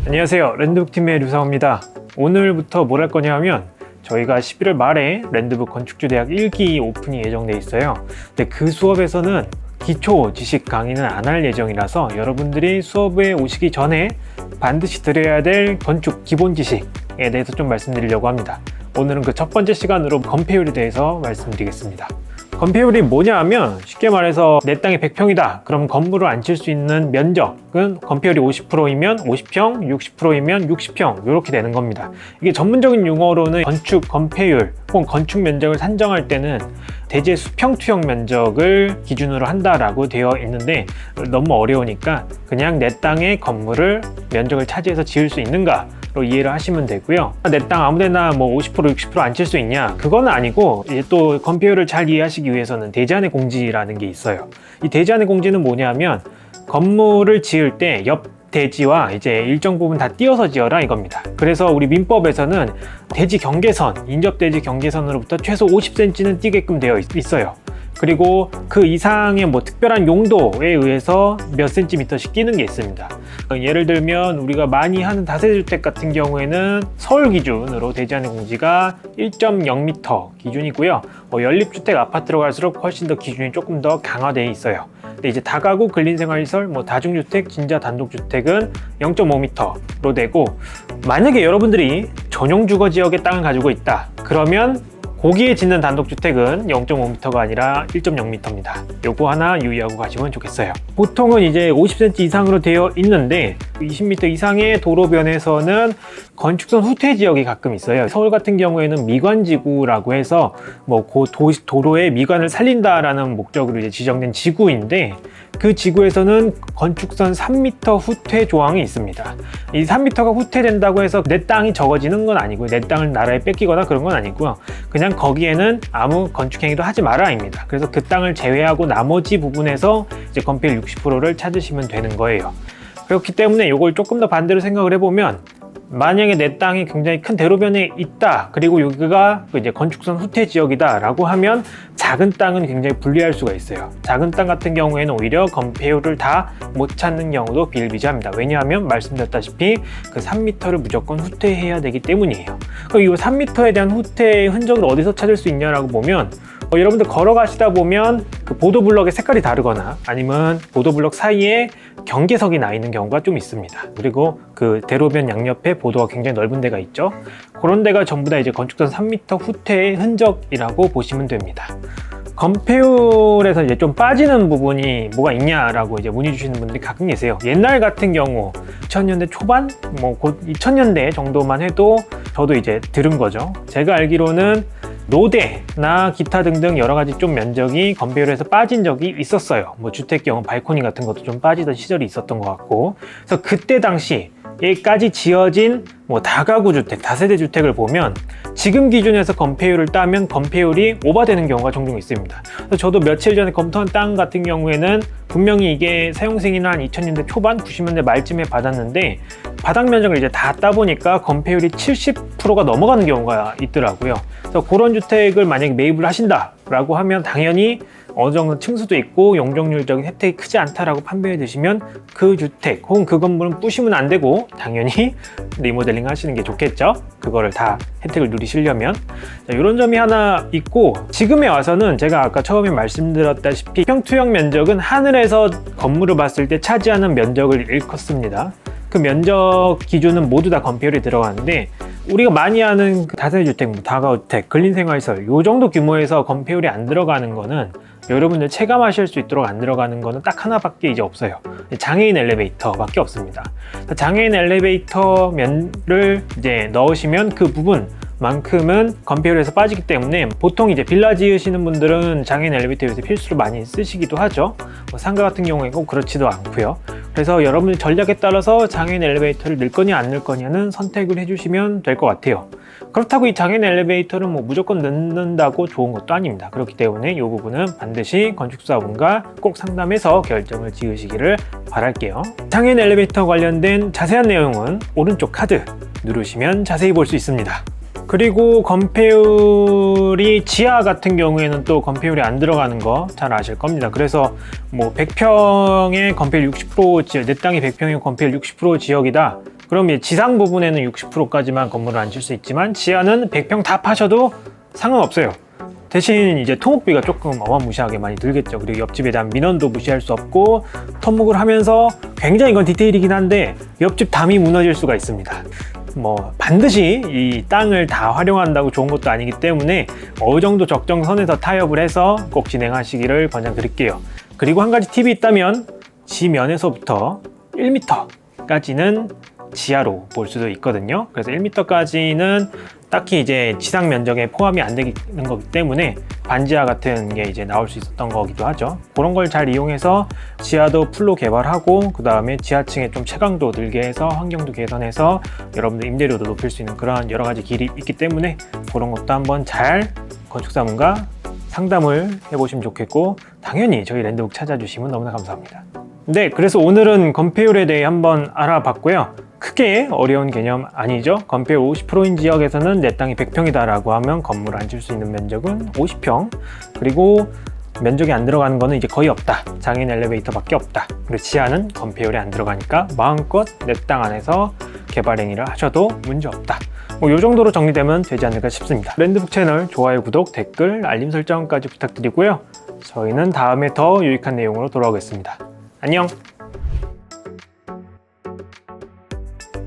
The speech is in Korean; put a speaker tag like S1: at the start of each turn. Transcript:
S1: 안녕하세요, 랜드북팀의 류상호입니다. 오늘부터 뭘 할 거냐 하면 저희가 11월 말에 랜드북 건축주대학 1기 오픈이 예정돼 있어요. 근데 그 수업에서는 기초 지식 강의는 안 할 예정이라서 여러분들이 수업에 오시기 전에 반드시 들어야 될 건축 기본 지식에 대해서 좀 말씀드리려고 합니다. 오늘은 그 첫 번째 시간으로 건폐율에 대해서 말씀드리겠습니다. 건폐율이 뭐냐 하면 쉽게 말해서 내 땅이 100평이다. 그럼 건물을 앉힐 수 있는 면적은 건폐율이 50%이면 50평, 60%이면 60평 이렇게 되는 겁니다. 이게 전문적인 용어로는 건축 건폐율 혹은 건축 면적을 산정할 때는 대지 수평 투영 면적을 기준으로 한다라고 되어 있는데 너무 어려우니까 그냥 내 땅의 건물을 면적을 차지해서 지을 수 있는가 로 이해를 하시면 되고요. 내 땅 아무데나 뭐 50%, 60% 앉힐 수 있냐? 그건 아니고 이제 또 건폐율을 잘 이해하시기 위해서는 대지안의 공지라는 게 있어요. 이 대지안의 공지는 뭐냐면 건물을 지을 때 옆 대지와 이제 일정 부분 다 띄어서 지어라 이겁니다. 그래서 우리 민법에서는 대지 경계선, 인접대지 경계선으로부터 최소 50cm는 띄게끔 되어 있어요. 그리고 그 이상의 뭐 특별한 용도에 의해서 몇 센티미터씩 끼는 게 있습니다. 예를 들면 우리가 많이 하는 다세대주택 같은 경우에는 서울 기준으로 대지안의 공지가 1.0m 기준이고요. 연립주택 아파트로 갈수록 훨씬 더 기준이 조금 더 강화되어 있어요. 근데 이제 다가구 근린생활시설, 다중주택, 진자 단독주택은 0.5m로 되고, 만약에 여러분들이 전용주거지역의 땅을 가지고 있다 그러면 거기에 짓는 단독주택은 0.5m가 아니라 1.0m입니다. 요거 하나 유의하고 가시면 좋겠어요. 보통은 이제 50cm 이상으로 되어 있는데 20m 이상의 도로변에서는 건축선 후퇴 지역이 가끔 있어요. 서울 같은 경우에는 미관지구라고 해서 도로의 미관을 살린다라는 목적으로 이제 지정된 지구인데 그 지구에서는 건축선 3m 후퇴 조항이 있습니다. 이 3m가 후퇴된다고 해서 내 땅이 적어지는 건 아니고요. 내 땅을 나라에 뺏기거나 그런 건 아니고요. 그냥 거기에는 아무 건축행위도 하지 마라입니다. 그래서 그 땅을 제외하고 나머지 부분에서 이제 건폐율 60%를 찾으시면 되는 거예요. 그렇기 때문에 이걸 조금 더 반대로 생각을 해보면 만약에 내 땅이 굉장히 큰 대로변에 있다, 그리고 여기가 이제 건축선 후퇴 지역이다 라고 하면 작은 땅은 굉장히 불리할 수가 있어요. 작은 땅 같은 경우에는 오히려 건폐율을 다 못 찾는 경우도 비일비재합니다. 왜냐하면 말씀드렸다시피 그 3m를 무조건 후퇴해야 되기 때문이에요. 그럼 이 3m에 대한 후퇴의 흔적을 어디서 찾을 수 있냐라고 보면 여러분들 걸어가시다 보면 그 보도블럭의 색깔이 다르거나 아니면 보도블럭 사이에 경계석이 나 있는 경우가 좀 있습니다. 그리고 그 대로변 양옆에 보도가 굉장히 넓은 데가 있죠. 그런 데가 전부 다 이제 건축선 3m 후퇴의 흔적이라고 보시면 됩니다. 건폐율에서 이제 좀 빠지는 부분이 뭐가 있냐라고 이제 문의 주시는 분들이 가끔 계세요. 옛날 같은 경우 2000년대 초반, 곧 2000년대 정도만 해도 저도 이제 들은 거죠. 제가 알기로는 노대나 기타 등등 여러 가지 좀 면적이 건폐율에서 빠진 적이 있었어요. 주택 경우 발코니 같은 것도 좀 빠지던 시절이 있었던 것 같고, 그래서 그때 당시에까지 지어진 다가구 주택, 다세대 주택을 보면 지금 기준에서 건폐율을 따면 건폐율이 오버되는 경우가 종종 있습니다. 그래서 저도 며칠 전에 검토한 땅 같은 경우에는 분명히 이게 사용승인을 한 2000년대 초반, 90년대 말쯤에 받았는데 바닥 면적을 이제 다 따보니까 건폐율이 70%가 넘어가는 경우가 있더라고요. 그래서 그런 주택을 만약에 매입을 하신다라고 하면 당연히 어느 정도 층수도 있고 용적률적인 혜택이 크지 않다라고 판별해 주시면 그 주택 혹은 그 건물은 부시면 안 되고 당연히 리모델링 하시는 게 좋겠죠. 그거를 다 혜택을 누리시려면. 이런 점이 하나 있고, 지금에 와서는 제가 아까 처음에 말씀드렸다시피 평투형 면적은 하늘에서 건물을 봤을 때 차지하는 면적을 일컫습니다. 그 면적 기준은 모두 다 건폐율에 들어가는데 우리가 많이 아는 다세대주택, 다가구주택, 근린생활시설 이 정도 규모에서 건폐율이 안 들어가는 거는 여러분들 체감하실 수 있도록 안 들어가는 거는 딱 하나밖에 이제 없어요. 장애인 엘리베이터밖에 없습니다. 장애인 엘리베이터면을 이제 넣으시면 그 부분만큼은 건폐율에서 빠지기 때문에 보통 이제 빌라 지으시는 분들은 장애인 엘리베이터 요새 필수로 많이 쓰시기도 하죠. 상가 같은 경우에 꼭 그렇지도 않고요. 그래서 여러분의 전략에 따라서 장애인 엘리베이터를 넣을 거냐 안 넣을 거냐는 선택을 해주시면 될 것 같아요. 그렇다고 이 장애인 엘리베이터를 무조건 넣는다고 좋은 것도 아닙니다. 그렇기 때문에 이 부분은 반드시 건축사분과 꼭 상담해서 결정을 지으시기를 바랄게요. 장애인 엘리베이터 관련된 자세한 내용은 오른쪽 카드 누르시면 자세히 볼 수 있습니다. 그리고 건폐율이 지하 같은 경우에는 또 건폐율이 안 들어가는 거 잘 아실 겁니다. 그래서 100평에 건폐율 60% 지역, 내 땅이 100평의 건폐율 60% 지역이다. 그럼 이 지상 부분에는 60%까지만 건물을 앉힐 수 있지만 지하는 100평 다 파셔도 상관없어요. 대신 이제 토목비가 조금 어마무시하게 많이 들겠죠. 그리고 옆집에 대한 민원도 무시할 수 없고, 토목을 하면서 굉장히 이건 디테일이긴 한데 옆집 담이 무너질 수가 있습니다. 뭐 반드시 이 땅을 다 활용한다고 좋은 것도 아니기 때문에 어느 정도 적정선에서 타협을 해서 꼭 진행하시기를 권장드릴게요. 그리고 한 가지 팁이 있다면 지면에서부터 1m까지는 지하로 볼 수도 있거든요. 그래서 1m까지는 딱히 이제 지상 면적에 포함이 안 되는 거기 때문에 반지하 같은 게 이제 나올 수 있었던 거기도 하죠. 그런 걸 잘 이용해서 지하도 풀로 개발하고, 그 다음에 지하층에 좀 채광도 늘게 해서 환경도 개선해서 여러분들 임대료도 높일 수 있는 그런 여러 가지 길이 있기 때문에 그런 것도 한번 잘 건축사분과 상담을 해보시면 좋겠고, 당연히 저희 랜드북 찾아주시면 너무나 감사합니다. 네, 그래서 오늘은 건폐율에 대해 한번 알아봤고요. 크게 어려운 개념 아니죠. 건폐율 50%인 지역에서는 내 땅이 100평이다 라고 하면 건물을 앉힐 수 있는 면적은 50평, 그리고 면적이 안 들어가는 거는 이제 거의 없다. 장애인 엘리베이터밖에 없다. 그리고 지하는 건폐율에 안 들어가니까 마음껏 내 땅 안에서 개발 행위를 하셔도 문제 없다. 뭐 이 정도로 정리되면 되지 않을까 싶습니다. 랜드북 채널 좋아요, 구독, 댓글, 알림 설정까지 부탁드리고요. 저희는 다음에 더 유익한 내용으로 돌아오겠습니다. 안녕!